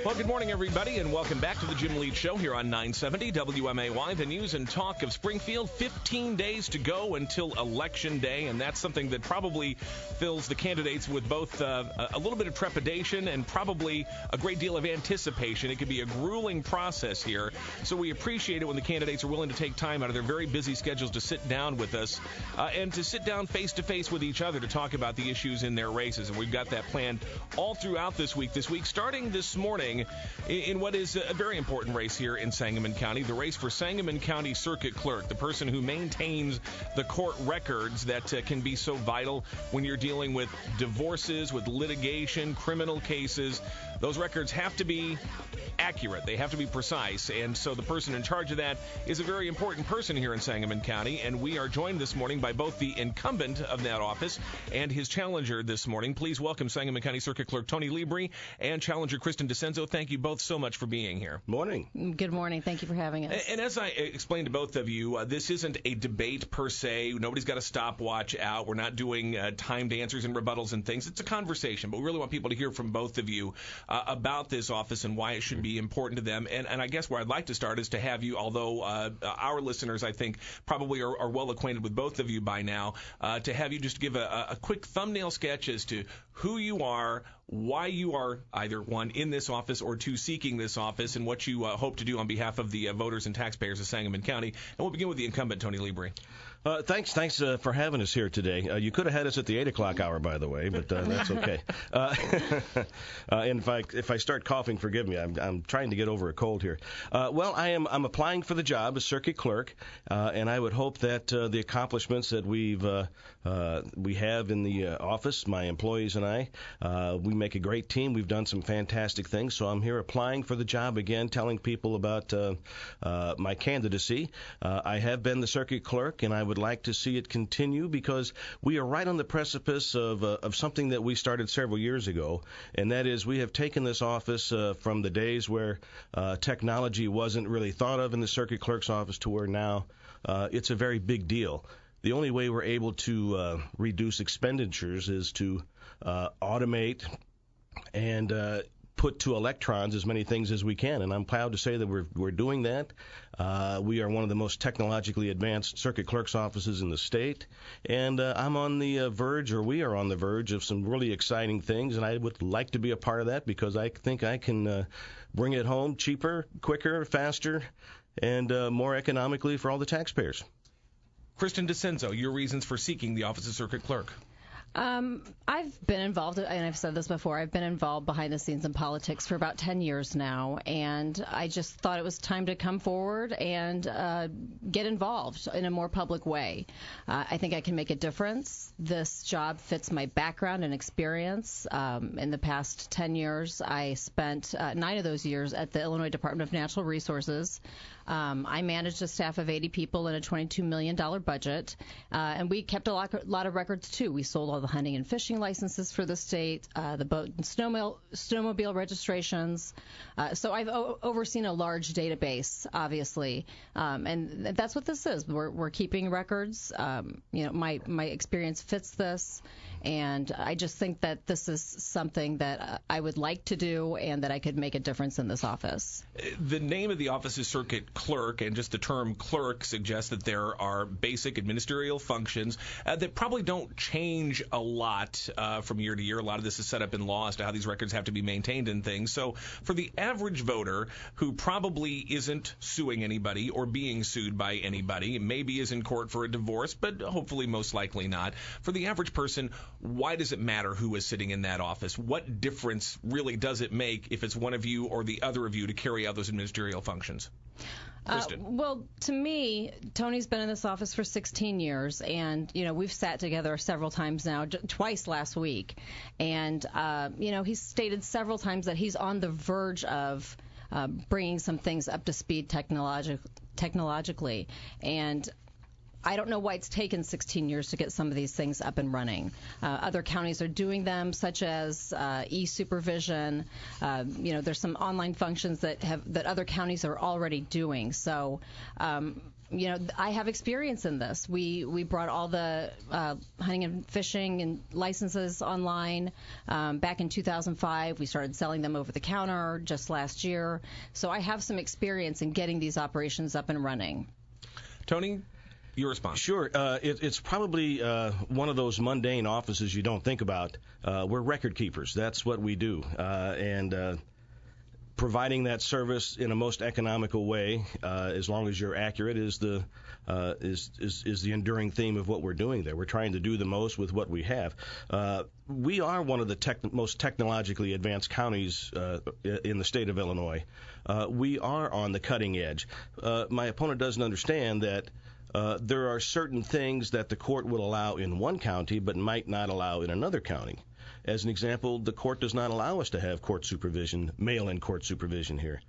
Well, good morning, everybody, and welcome back to the Jim Leach Show here on 970 WMAY, the news and talk of Springfield. 15 days to go until Election Day, and that's something that probably fills the candidates with both a little bit of trepidation and probably a great deal of anticipation. It could be a grueling process here, so we appreciate it when the candidates are willing to take time out of their very busy schedules to sit down with us and to sit down face-to-face with each other to talk about the issues in their races, and we've got that planned all throughout this week, starting this morning in what is a very important race here in Sangamon County, the race for Sangamon County Circuit Clerk, the person who maintains the court records that can be so vital when you're dealing with divorces, with litigation, criminal cases. Those records have to be accurate. They have to be precise, and so the person in charge of that is a very important person here in Sangamon County, and we are joined this morning by both the incumbent of that office and his challenger this morning. Please welcome Sangamon County Circuit Clerk Tony Libri and challenger Kristen Dicenso. Thank you both so much for being here. Morning. Good morning. Thank you for having us. And as I explained to both of you, this isn't a debate per se. Nobody's got a stopwatch out. We're not doing timed answers and rebuttals and things. It's a conversation, but we really want people to hear from both of you about this office and why it should be important to them. And I guess where I'd like to start is to have you, although our listeners, I think, probably are well acquainted with both of you by now, to have you just give a quick thumbnail sketch as to who you are, why you are either, one, in this office or two, seeking this office, and what you hope to do on behalf of the voters and taxpayers of Sangamon County. And we'll begin with the incumbent, Tony Libri. Thanks for having us here today. You could have had us at the 8 o'clock hour, by the way, but that's okay. And if I start coughing, forgive me. I'm trying to get over a cold here. I'm applying for the job as circuit clerk, and I would hope that the accomplishments that we have in the office, my employees and I, we make a great team. We've done some fantastic things, so I'm here applying for the job again, telling people about my candidacy. I have been the circuit clerk, and I would like to see it continue because we are right on the precipice of something that we started several years ago, and that is we have taken this office from the days where technology wasn't really thought of in the circuit clerk's office to where now it's a very big deal. The only way we're able to reduce expenditures is to automate and put to electrons as many things as we can, and I'm proud to say that we're doing that. We are one of the most technologically advanced circuit clerk's offices in the state, and I'm on the verge, or we are on the verge, of some really exciting things, and I would like to be a part of that because I think I can bring it home cheaper, quicker, faster, and more economically for all the taxpayers. Kristen Dicenso, your reasons for seeking the office of circuit clerk. I've been involved, and I've said this before, I've been involved behind the scenes in politics for about 10 years now, and I just thought it was time to come forward and get involved in a more public way. I think I can make a difference. This job fits my background and experience. In the past 10 years, I spent 9 of those years at the Illinois Department of Natural Resources. I managed a staff of 80 people in a $22 million budget, and we kept a lot of records, too. We sold all the hunting and fishing licenses for the state, the boat and snowmobile registrations. So I've overseen a large database, obviously, and that's what this is. We're keeping records. My experience fits this, and I just think that this is something that I would like to do and that I could make a difference in this office. The name of the office is Circuit Clerk, and just the term clerk suggests that there are basic administrative functions that probably don't change a lot from year to year. A lot of this is set up in law as to how these records have to be maintained and things. So for the average voter who probably isn't suing anybody or being sued by anybody, maybe is in court for a divorce, but hopefully most likely not, for the average person, why does it matter who is sitting in that office? What difference really does it make if it's one of you or the other of you to carry out those ministerial functions? Well, to me, Tony's been in this office for 16 years, and, we've sat together several times now, twice last week, and, he's stated several times that he's on the verge of bringing some things up to speed technologically, and I don't know why it's taken 16 years to get some of these things up and running. Other counties are doing them, such as e-supervision. There's some online functions that other counties are already doing. So I have experience in this. We brought all the hunting and fishing and licenses online back in 2005. We started selling them over the counter just last year. So I have some experience in getting these operations up and running. Tony, your response? Sure. It's probably one of those mundane offices you don't think about. We're record keepers. That's what we do. And providing that service in a most economical way, as long as you're accurate, is the enduring theme of what we're doing there. We're trying to do the most with what we have. We are one of the most technologically advanced counties in the state of Illinois. We are on the cutting edge. My opponent doesn't understand that there are certain things that the court will allow in one county but might not allow in another county. As an example, the court does not allow us to have court supervision, mail-in court supervision here.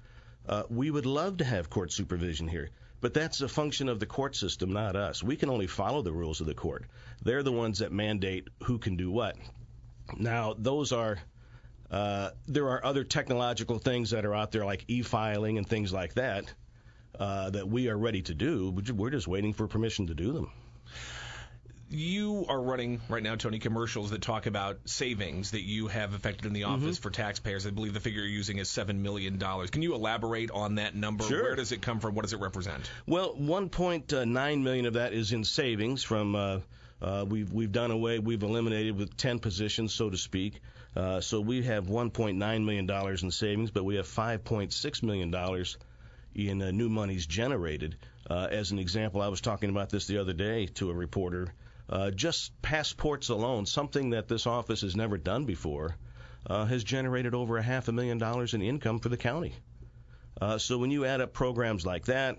We would love to have court supervision here, but that's a function of the court system, not us. We can only follow the rules of the court. They're the ones that mandate who can do what. Now, there are other technological things that are out there like e-filing and things like that that we are ready to do. We're just waiting for permission to do them. You are running right now, Tony, commercials that talk about savings that you have effected in the office for taxpayers. I believe the figure you're using is $7 million. Can you elaborate on that number? Sure. Where does it come from? What does it represent? Well, $1.9 million of that is in savings from we've eliminated with 10 positions, so to speak. So we have $1.9 million in savings, but we have $5.6 million in new monies generated. As an example, I was talking about this the other day to a reporter. Just passports alone, something that this office has never done before, has generated over $500,000 in income for the county. So when you add up programs like that,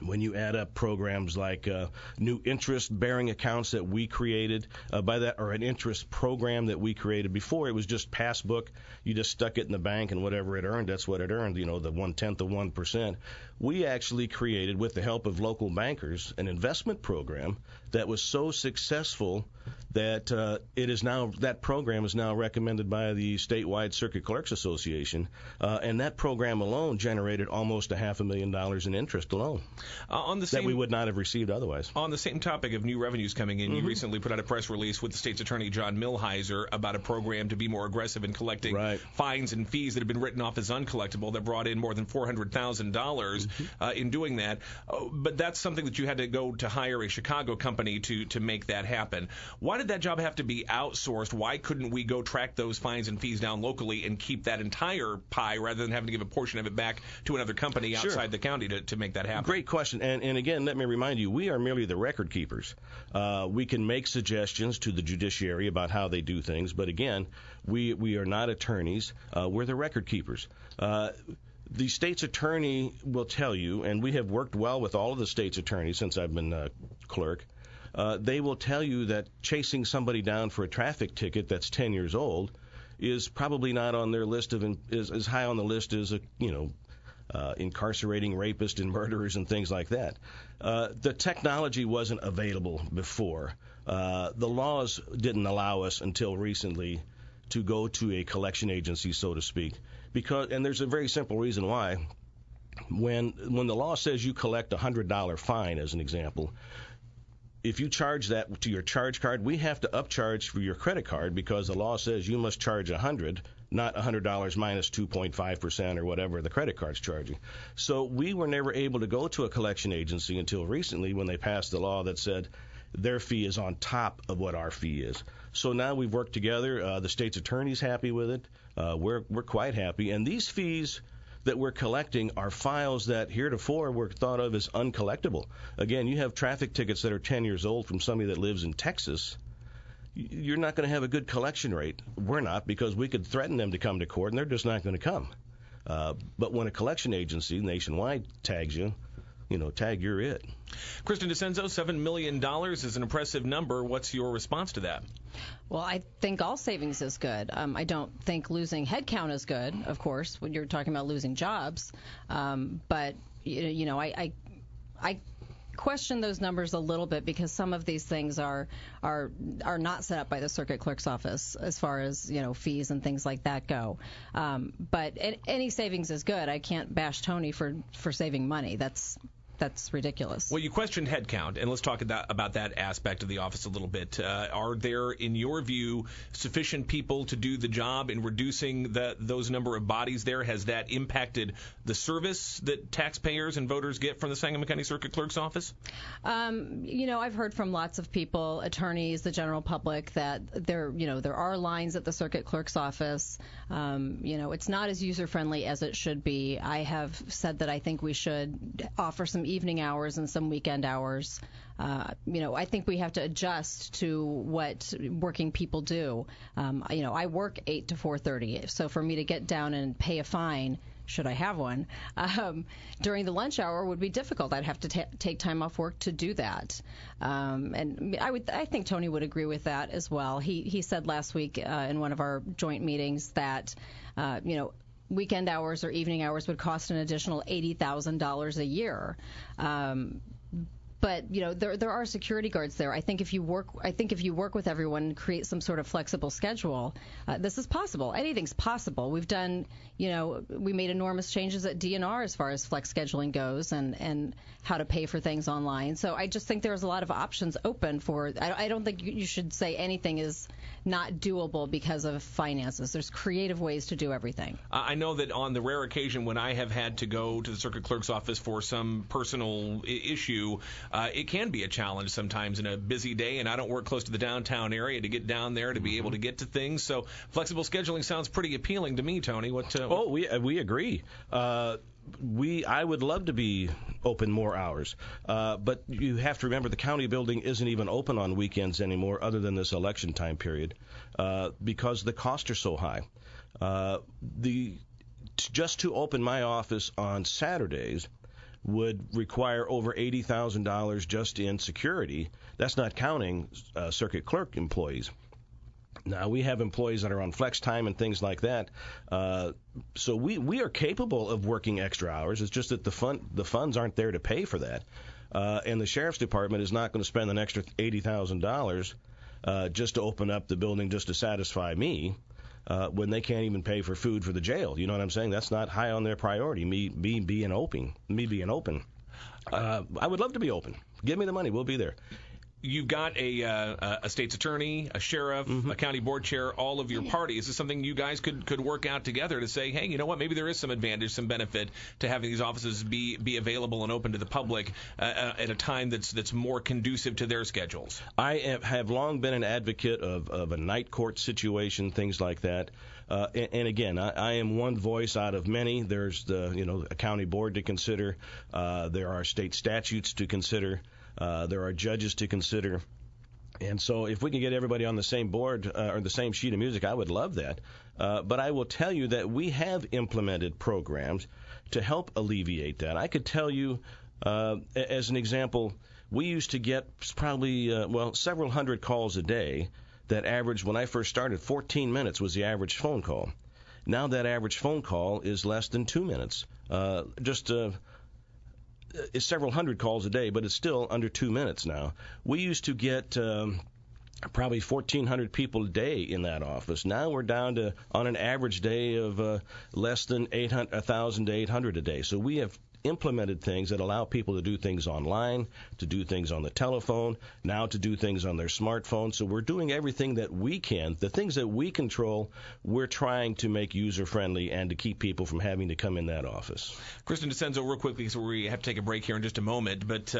when you add up programs like new interest-bearing accounts that we created or an interest program that we created before, it was just passbook. You just stuck it in the bank, and whatever it earned, that's what it earned, the 1/10 of 1%. We actually created, with the help of local bankers, an investment program that was so successful that that program is now recommended by the statewide Circuit Clerks Association, and that program alone generated almost $500,000 in interest alone. That we would not have received otherwise. On the same topic of new revenues coming in, you recently put out a press release with the state's attorney, John Milhiser, about a program to be more aggressive in collecting fines and fees that have been written off as uncollectible that brought in more than $400,000 in doing that. But that's something that you had to go to hire a Chicago company to make that happen. Why did that job have to be outsourced? Why couldn't we go track those fines and fees down locally and keep that entire pie rather than having to give a portion of it back to another company outside the county to make that happen? Great question. And again, let me remind you, we are merely the record keepers. We can make suggestions to the judiciary about how they do things, but again, we are not attorneys. We're the record keepers. The state's attorney will tell you, and we have worked well with all of the state's attorneys since I've been clerk, they will tell you that chasing somebody down for a traffic ticket that's 10 years old is probably not on their list as high on the list as incarcerating rapists and murderers and things like that. The technology wasn't available before. The laws didn't allow us until recently to go to a collection agency, so to speak, and there's a very simple reason why. When the law says you collect a $100 fine, as an example, if you charge that to your charge card, we have to upcharge for your credit card because the law says you must charge $100, not $100 minus 2.5% or whatever the credit card's charging. So we were never able to go to a collection agency until recently when they passed the law that said their fee is on top of what our fee is. So now we've worked together. The state's attorney's happy with it. We're quite happy. And these fees that we're collecting are files that heretofore were thought of as uncollectible. Again, you have traffic tickets that are 10 years old from somebody that lives in Texas. You're not going to have a good collection rate. We're not, because we could threaten them to come to court, and they're just not going to come. But when a collection agency nationwide tags you, tag, you're it. Kristen Dicenso, $7 million is an impressive number. What's your response to that? Well, I think all savings is good. I don't think losing headcount is good, of course, when you're talking about losing jobs. But, I question those numbers a little bit because some of these things are not set up by the circuit clerk's office as far as fees and things like that go. But any savings is good. I can't bash Tony for saving money. That's that's ridiculous. Well, you questioned headcount, and let's talk about that aspect of the office a little bit. Are there, in your view, sufficient people to do the job in reducing those number of bodies there? Has that impacted the service that taxpayers and voters get from the Sangamon County Circuit Clerk's office? I've heard from lots of people, attorneys, the general public, that there are lines at the Circuit Clerk's office. It's not as user-friendly as it should be. I have said that I think we should offer some evening hours and some weekend hours. I think we have to adjust to what working people do. I work 8 to 4:30, so for me to get down and pay a fine, should I have one, during the lunch hour would be difficult. I'd have to take time off work to do that. And I think Tony would agree with that as well. He said last week in one of our joint meetings that, weekend hours or evening hours would cost an additional $80,000 a year. But there are security guards there. I think if you work with everyone and create some sort of flexible schedule, this is possible. Anything's possible. We've done, we made enormous changes at DNR as far as flex scheduling goes and how to pay for things online. So I just think there's a lot of options open for. I don't think you should say anything is not doable because of finances. There's creative ways to do everything. I know that on the rare occasion when I have had to go to the Circuit Clerk's office for some personal issue, it can be a challenge sometimes in a busy day, and I don't work close to the downtown area to get down there to be able to get to things. So flexible scheduling sounds pretty appealing to me, Tony. We agree. I would love to be open more hours, but you have to remember the county building isn't even open on weekends anymore other than this election time period because the costs are so high. Just to open my office on Saturdays would require over $80,000 just in security. That's not counting circuit clerk employees. Now, we have employees that are on flex time and things like that. So we are capable of working extra hours. It's just that the funds aren't there to pay for that. And the Sheriff's Department is not going to spend an extra $80,000 just to open up the building just to satisfy me when they can't even pay for food for the jail. You know what I'm saying? That's not high on their priority, me being open. I would love to be open. Give me the money. We'll be there. You've got a state's attorney, a sheriff, a county board chair, all of your party. Is this something you guys could work out together to say, hey, you know what, maybe there is some advantage, some benefit to having these offices be available and open to the public at a time that's more conducive to their schedules? I have long been an advocate of a night court situation, things like that. And again, I am one voice out of many. There's a county board to consider. There are state statutes to consider. There are judges to consider. And so if we can get everybody on the same board or the same sheet of music, I would love that. But I will tell you that we have implemented programs to help alleviate that. I could tell you, as an example, we used to get probably, several hundred calls a day that averaged, when I first started, 14 minutes was the average phone call. Now that average phone call is less than 2 minutes. It's several hundred calls a day, but it's still under 2 minutes now. We used to get probably 1,400 people a day in that office. Now we're down to, on an average day, of less than 1,000 to 800 a day. So we have implemented things that allow people to do things online, to do things on the telephone, now to do things on their smartphone. So we're doing everything that we can. The things that we control, we're trying to make user-friendly and to keep people from having to come in that office. Kristen Dicenso, real quickly, because we have to take a break here in just a moment, but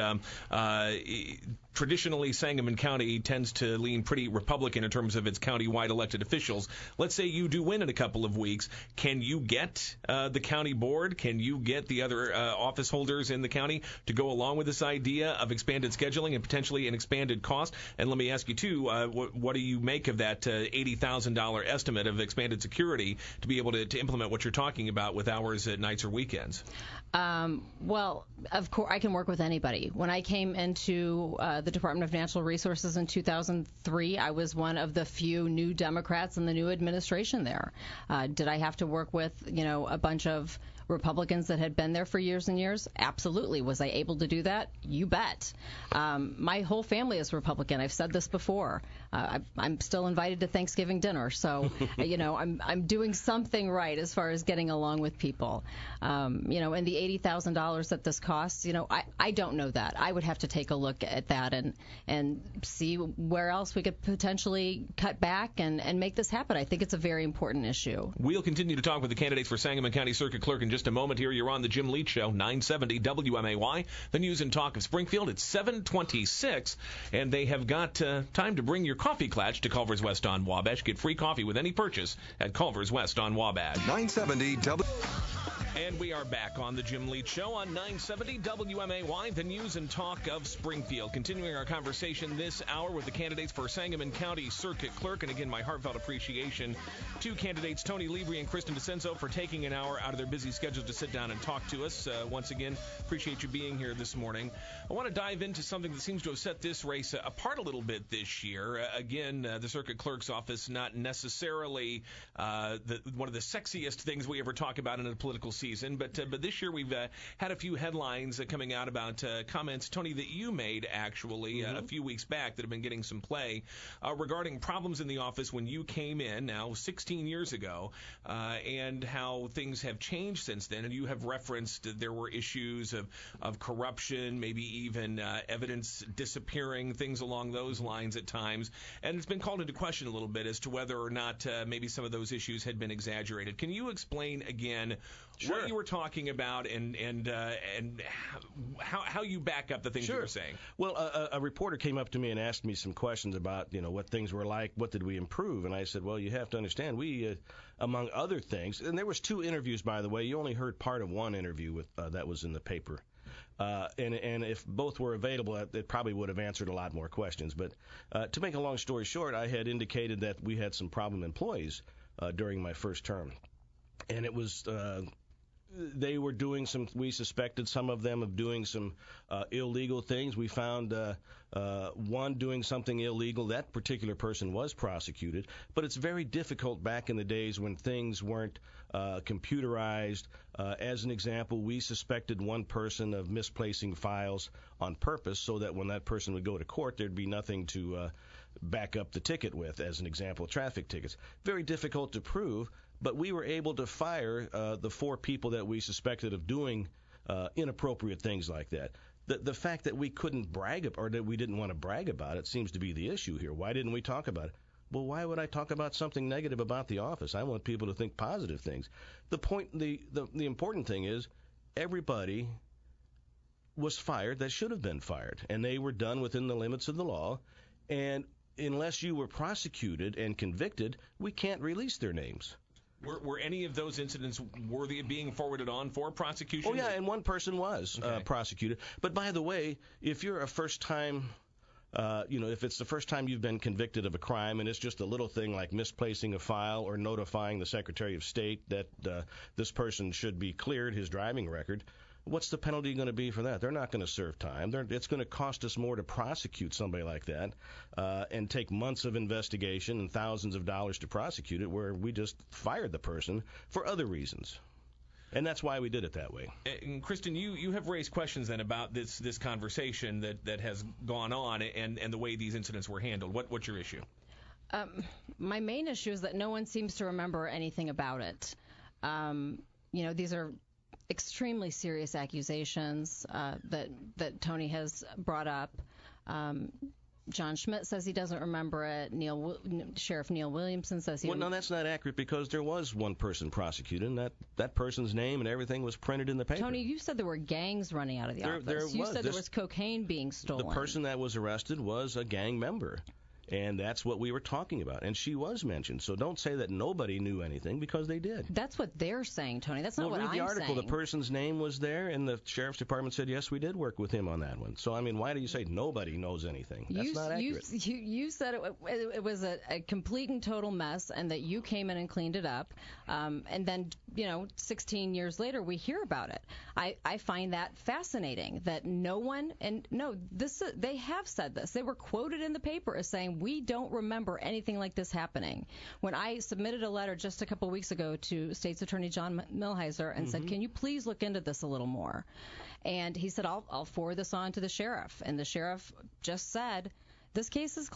traditionally, Sangamon County tends to lean pretty Republican in terms of its county-wide elected officials. Let's say you do win in a couple of weeks. Can you get the county board? Can you get the other office holders in the county to go along with this idea of expanded scheduling and potentially an expanded cost? And let me ask you, too, what do you make of that $80,000 estimate of expanded security to be able to implement what you're talking about with hours at nights or weekends? Well, of course, I can work with anybody. When I came into the Department of Natural Resources in 2003. I was one of the few new Democrats in the new administration there. Did I have to work with, a bunch of Republicans that had been there for years and years? Absolutely. Was I able to do that? You bet. My whole family is Republican. I've said this before. I'm still invited to Thanksgiving dinner, so I'm doing something right as far as getting along with people. And the $80,000 that this costs, I don't know that. I would have to take a look at that and see where else we could potentially cut back and make this happen. I think it's a very important issue. We'll continue to talk with the candidates for Sangamon County Circuit Clerk in just a moment. Here you're on the Jim Leach Show, 970 WMAY, the news and talk of Springfield. It's 7:26, and they have got time to bring your coffee clutch to Culver's West on Wabash. Get free coffee with any purchase at Culver's West on Wabash. 970 And we are back on the Jim Leach Show on 970 WMAY, the news and talk of Springfield. Continuing our conversation this hour with the candidates for Sangamon County Circuit Clerk. And again, my heartfelt appreciation to candidates Tony Libri and Kristen Dicenso for taking an hour out of their busy schedule to sit down and talk to us. Once again, appreciate you being here this morning. I want to dive into something that seems to have set this race apart a little bit this year. Again, the Circuit Clerk's office, not necessarily one of the sexiest things we ever talk about in a political season, but this year we've had a few headlines coming out about comments, Tony, that you made actually a few weeks back that have been getting some play regarding problems in the office when you came in now 16 years ago, and how things have changed since then. And you have referenced there were issues of corruption, maybe even evidence disappearing, things along those lines at times. And it's been called into question a little bit as to whether or not maybe some of those issues had been exaggerated. Can you explain again what you were talking about and how you back up the things you were saying? Well, a reporter came up to me and asked me some questions about, what things were like, what did we improve? And I said, well, you have to understand, we, among other things, and there was 2 interviews, by the way. You only heard part of one interview with that was in the paper. And if both were available, it probably would have answered a lot more questions. But to make a long story short, I had indicated that we had some problem employees during my first term. And it was they were doing we suspected some of them of doing some illegal things. We found one doing something illegal. That particular person was prosecuted. But it's very difficult back in the days when things weren't computerized. As an example, we suspected one person of misplacing files on purpose so that when that person would go to court, there'd be nothing to back up the ticket with, as an example, traffic tickets. Very difficult to prove. But we were able to fire the 4 people that we suspected of doing inappropriate things like that. The fact that we couldn't brag or that we didn't want to brag about it seems to be the issue here. Why didn't we talk about it? Well, why would I talk about something negative about the office? I want people to think positive things. The important thing is everybody was fired that should have been fired, and they were done within the limits of the law. And unless you were prosecuted and convicted, we can't release their names. Were any of those incidents worthy of being forwarded on for prosecution? Oh, yeah, and one person was prosecuted. But by the way, if you're a first-time, if it's the first time you've been convicted of a crime and it's just a little thing like misplacing a file or notifying the Secretary of State that this person should be cleared, his driving record, what's the penalty going to be for that? They're not going to serve time. It's going to cost us more to prosecute somebody like that and take months of investigation and thousands of dollars to prosecute it, where we just fired the person for other reasons. And that's why we did it that way. And Kristen, you have raised questions then about this conversation that has gone on and the way these incidents were handled. What's your issue? My main issue is that no one seems to remember anything about it. These are extremely serious accusations that Tony has brought up. John Schmidt says he doesn't remember it. Sheriff Neil Williamson says he... Well, no, that's not accurate because there was one person prosecuted, and that person's name and everything was printed in the paper. Tony, you said there were gangs running out of the office. You said there was cocaine being stolen. The person that was arrested was a gang member. And that's what we were talking about. And she was mentioned. So don't say that nobody knew anything, because they did. That's what they're saying, Tony. That's not what I'm saying. Read the article. The person's name was there, and the sheriff's department said, yes, we did work with him on that one. So, I mean, why do you say nobody knows anything? That's not accurate. You said it was a complete and total mess, and that you came in and cleaned it up. And then, 16 years later, we hear about it. I find that fascinating that no one, and no, they have said this. They were quoted in the paper as saying, we don't remember anything like this happening. When I submitted a letter just a couple weeks ago to State's Attorney John Milhiser and said, can you please look into this a little more? And he said, I'll forward this on to the sheriff. And the sheriff just said, these cases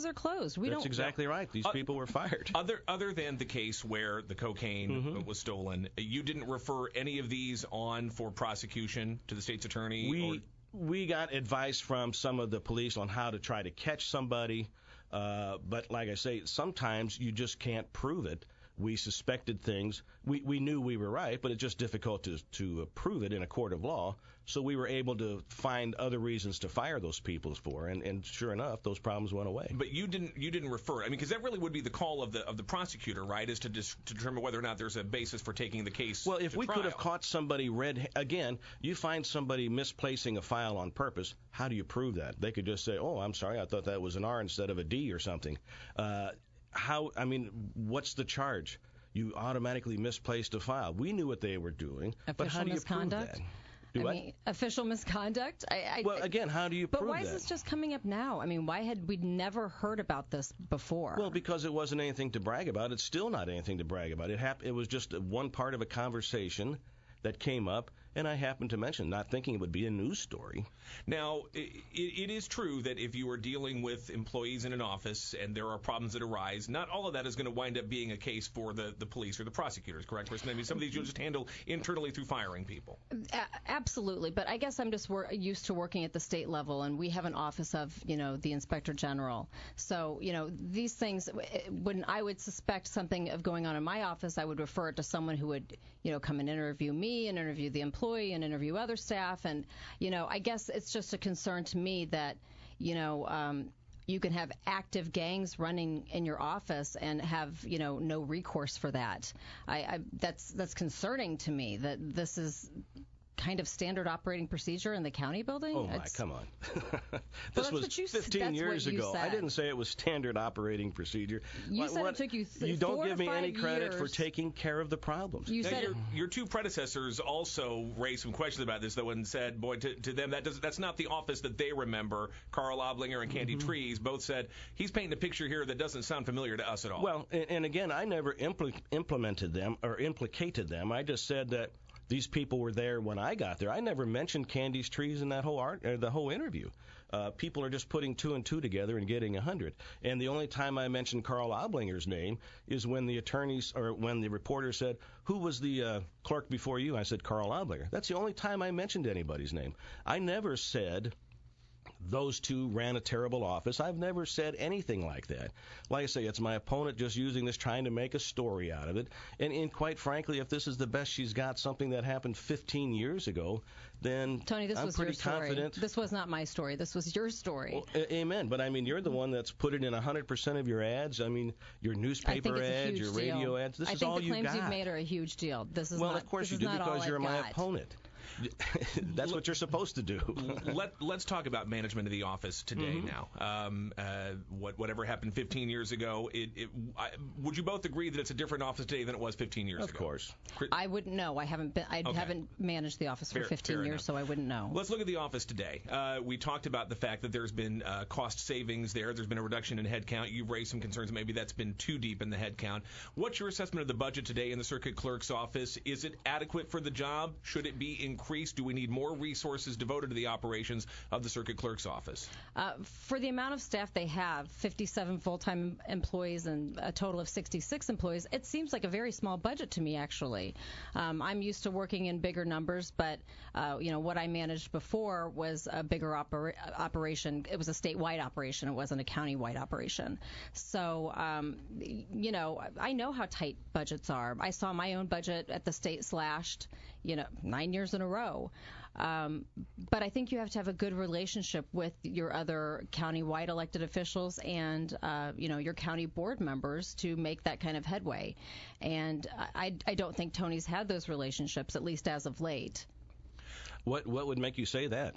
are closed. That's exactly right. These people were fired. Other than the case where the cocaine was stolen, you didn't refer any of these on for prosecution to the state's attorney? We got advice from some of the police on how to try to catch somebody. But like I say, sometimes you just can't prove it. We suspected things. We knew we were right, but it's just difficult to prove it in a court of law. So we were able to find other reasons to fire those people for, and sure enough, those problems went away. But you didn't refer. I mean, because that really would be the call of the prosecutor, right? Is to determine whether or not there's a basis for taking the case. Well, if we trial. could have caught somebody again, you find somebody misplacing a file on purpose. How do you prove that? They could just say, "Oh, I'm sorry, I thought that was an R instead of a D or something." What's the charge? You automatically misplaced a file. We knew what they were doing, but how do you prove that? Official misconduct? Again, how do you prove that? But why is this just coming up now? I mean, why had we never heard about this before? Well, because it wasn't anything to brag about. It's still not anything to brag about. It was just one part of a conversation that came up, and I happened to mention, not thinking it would be a news story. Now, it is true that if you are dealing with employees in an office and there are problems that arise, not all of that is going to wind up being a case for the police or the prosecutors, correct? I mean, some of these you'll just handle internally through firing people. Absolutely, but I guess I'm just used to working at the state level, and we have an office of, the Inspector General. So, these things, when I would suspect something of going on in my office, I would refer it to someone who would, come and interview me and interview the employee and interview other staff. And, I guess it's just a concern to me that, you can have active gangs running in your office and have, no recourse for that. That's concerning to me that this is kind of standard operating procedure in the county building? Oh, my, come on. This was 15 years ago. I didn't say it was standard operating procedure. You said it took you 4 to 5 years. You don't give me any credit for taking care of the problems. Your two predecessors also raised some questions about this, though, and said, boy, to them, that's not the office that they remember. Carl Oblinger and Candy Trees both said, he's painting a picture here that doesn't sound familiar to us at all. Well, and again, I never implemented them or implicated them. I just said that these people were there when I got there. I never mentioned Candy's Trees in that the whole interview. People are just putting 2 and 2 together and getting 100. And the only time I mentioned Carl Oblinger's name is when the attorneys or when the reporter said, "Who was the clerk before you?" I said, "Carl Oblinger." That's the only time I mentioned anybody's name. I never said those two ran a terrible office. I've never said anything like that. Like I say, it's my opponent just using this, trying to make a story out of it. And quite frankly, if this is the best she's got, something that happened 15 years ago, then Tony, this I'm was pretty your story. confident. This was not my story. This was your story. Well, amen. But, I mean, you're the one that's put it in 100% of your ads. I mean, your newspaper ads, your radio ads. This is all you got. I think the claims you've made are a huge deal. This is well, of course you do, because you're my opponent. That's what you're supposed to do. Let's talk about management of the office today now. Whatever happened 15 years ago, would you both agree that it's a different office today than it was 15 years ago? Of course. I wouldn't know. I haven't managed the office for 15 years, enough. So I wouldn't know. Let's look at the office today. We talked about the fact that there's been cost savings there. There's been a reduction in headcount. You've raised some concerns that maybe that's been too deep in the headcount. What's your assessment of the budget today in the circuit clerk's office? Is it adequate for the job? Should it be increased? Do we need more resources devoted to the operations of the circuit clerk's office? For the amount of staff they have, 57 full-time employees and a total of 66 employees, it seems like a very small budget to me, actually. I'm used to working in bigger numbers, but what I managed before was a bigger operation. It was a statewide operation. It wasn't a county-wide operation. So, I know how tight budgets are. I saw my own budget at the state slashed, 9 years in a row. But I think you have to have a good relationship with your other county-wide elected officials and, your county board members to make that kind of headway. And I don't think Tony's had those relationships, at least as of late. What would make you say that?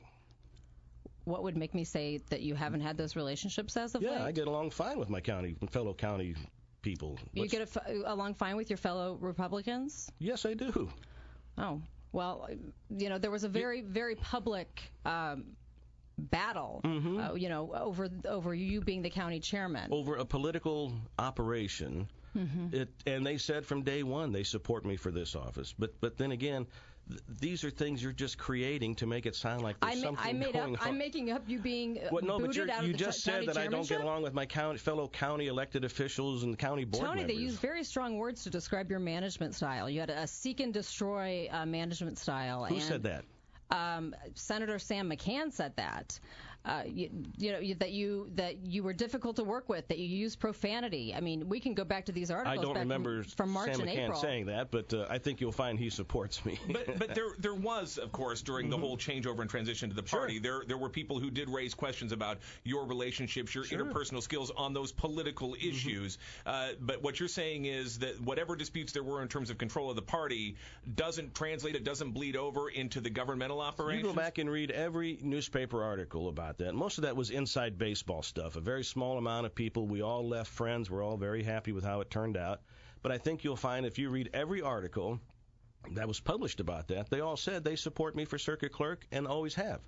What would make me say that you haven't had those relationships as of late? Yeah, I get along fine with my fellow county people. You get along fine with your fellow Republicans? Yes, I do. Oh, well, there was a very, very public battle, over you being the county chairman. Over a political operation. Mm-hmm. And they said from day one they support me for this office. But then again, these are things you're just creating to make it sound like there's something going on. I'm making up you being booted out of the county chairmanship. You just said that I don't get along with my fellow county elected officials and county board members. Tony, they use very strong words to describe your management style. You had a seek and destroy management style. Who said that? Senator Sam McCann said that. That you were difficult to work with, that you used profanity. I mean, we can go back to these articles. I don't remember from March Sam and McCann April saying that, but I think you'll find he supports me. But there was, of course, during the whole changeover and transition to the party, there were people who did raise questions about your relationships, your interpersonal skills on those political issues. But what you're saying is that whatever disputes there were in terms of control of the party doesn't translate, it doesn't bleed over into the governmental operations? You go back and read every newspaper article about that. Most of that was inside baseball stuff. A very small amount of people. We all left friends. We're all very happy with how it turned out. But I think you'll find if you read every article that was published about that, they all said they support me for circuit clerk and always have.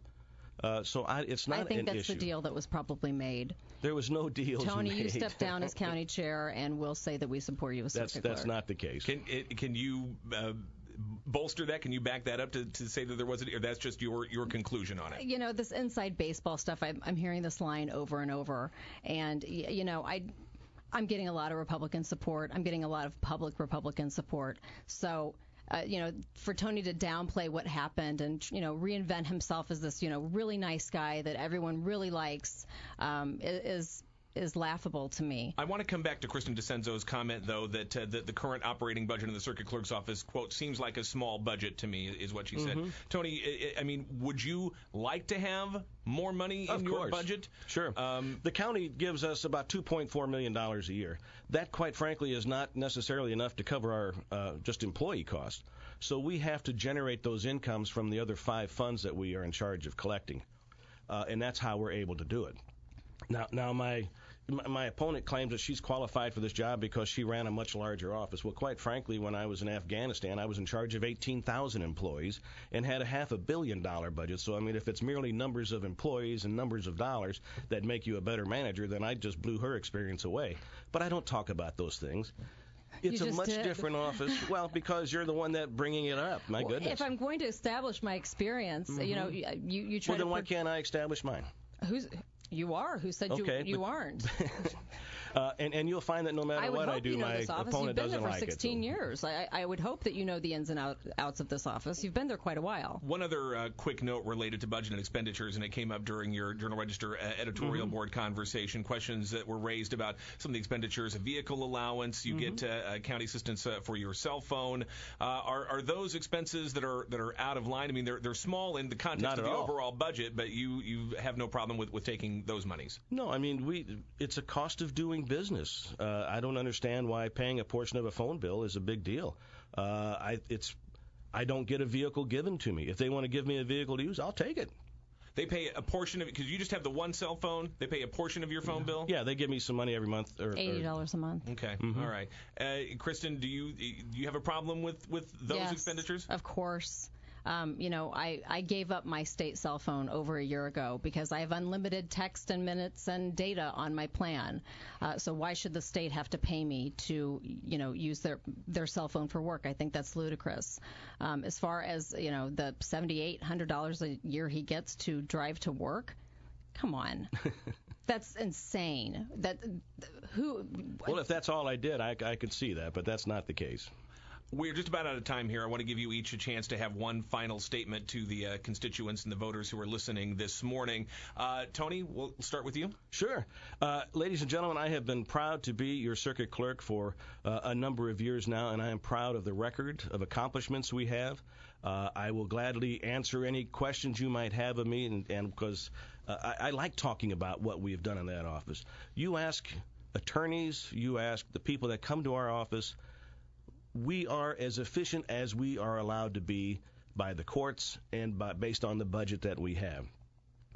So it's not an issue. I think that's the deal that was probably made. There was no deal made. Tony, you stepped down as county chair, and we'll say that we support you as circuit clerk. That's not the case. Can you bolster that? Can you back that up to say that there wasn't, or that's just your conclusion on it? This inside baseball stuff, I'm hearing this line over and over, and I'm getting a lot of Republican support. I'm getting a lot of public Republican support. So for Tony to downplay what happened and reinvent himself as this really nice guy that everyone really likes is laughable to me. I want to come back to Kristen Dicenso's comment, though, that the current operating budget in the circuit clerk's office, quote, seems like a small budget to me, is what she said. Tony, I mean, would you like to have more money in your budget? Sure. The county gives us about $2.4 million a year. That, quite frankly, is not necessarily enough to cover our just employee costs. So we have to generate those incomes from the other 5 funds that we are in charge of collecting. And that's how we're able to do it. Now my opponent claims that she's qualified for this job because she ran a much larger office. Well, quite frankly, when I was in Afghanistan, I was in charge of 18,000 employees and had a $500 million budget. So, I mean, if it's merely numbers of employees and numbers of dollars that make you a better manager, then I just blew her experience away. But I don't talk about those things. It's a much different office. Well, because you're the one that bringing it up. My goodness. If I'm going to establish my experience, you try Well, then why can't I establish mine? You are. Who said you aren't? And you'll find that no matter what I do, my opponent doesn't like it. You've been there for 16 years. I would hope that you know the ins and outs of this office. You've been there quite a while. One other quick note related to budget and expenditures, and it came up during your Journal Register editorial board conversation, questions that were raised about some of the expenditures, a vehicle allowance, you get county assistance for your cell phone. Are those expenses that are out of line? I mean, they're small in the context of the overall budget, but you have no problem with taking those monies. No, I mean, it's a cost of doing business. I don't understand why paying a portion of a phone bill is a big deal. I don't get a vehicle given to me. If they want to give me a vehicle to use, I'll take it. They pay a portion of it because you just have the one cell phone. They pay a portion of your phone bill. Yeah, they give me some money every month. $80 a month. Okay, all right. Kristen, do you have a problem with those expenditures? Of course. I gave up my state cell phone over a year ago because I have unlimited text and minutes and data on my plan. So why should the state have to pay me to, use their cell phone for work? I think that's ludicrous. As far as, the $7,800 a year he gets to drive to work, come on. That's insane. Well, if that's all I did, I could see that, but that's not the case. We're just about out of time here. I want to give you each a chance to have one final statement to the constituents and the voters who are listening this morning. Tony, we'll start with you. Sure. Ladies and gentlemen, I have been proud to be your circuit clerk for a number of years now, and I am proud of the record of accomplishments we have. I will gladly answer any questions you might have of me, and because I like talking about what we have done in that office. You ask attorneys, you ask the people that come to our office, we are as efficient as we are allowed to be by the courts and based on the budget that we have.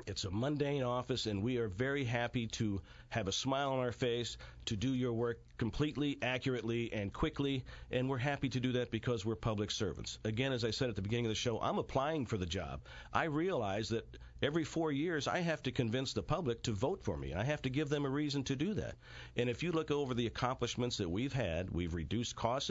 It's a mundane office, and we are very happy to have a smile on our face, to do your work completely, accurately, and quickly, and we're happy to do that because we're public servants. Again, as I said at the beginning of the show, I'm applying for the job. I realize that every 4 years I have to convince the public to vote for me. I have to give them a reason to do that. And if you look over the accomplishments that we've had, we've reduced cost,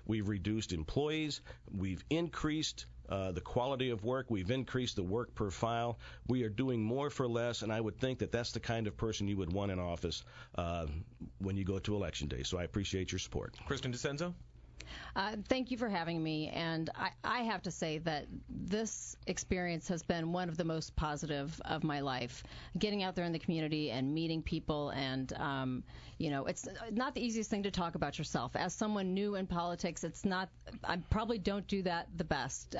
we've reduced employees, we've increased the quality of work, we've increased the work per file. We are doing more for less, and I would think that that's the kind of person you would want in office when you go to Election Day. So I appreciate your support. Kristen Dicenso? Thank you for having me, and I have to say that this experience has been one of the most positive of my life. Getting out there in the community and meeting people, and it's not the easiest thing to talk about yourself. As someone new in politics, I probably don't do that the best.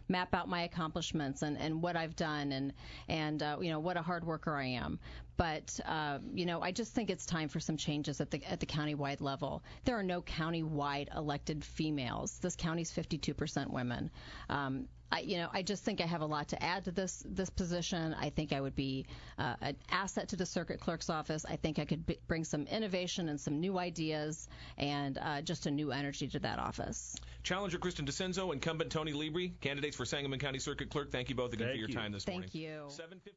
Map out my accomplishments and what I've done, and what a hard worker I am. But I just think it's time for some changes at the countywide level. There are no countywide elected females. This county's 52% women. I just think I have a lot to add to this position. I think I would be an asset to the circuit clerk's office. I think I could bring some innovation and some new ideas and just a new energy to that office. Challenger Kristen Dicenso, incumbent Tony Libri, candidates for Sangamon County Circuit Clerk. Thank you both again for your time this morning. Thank you. 7:50.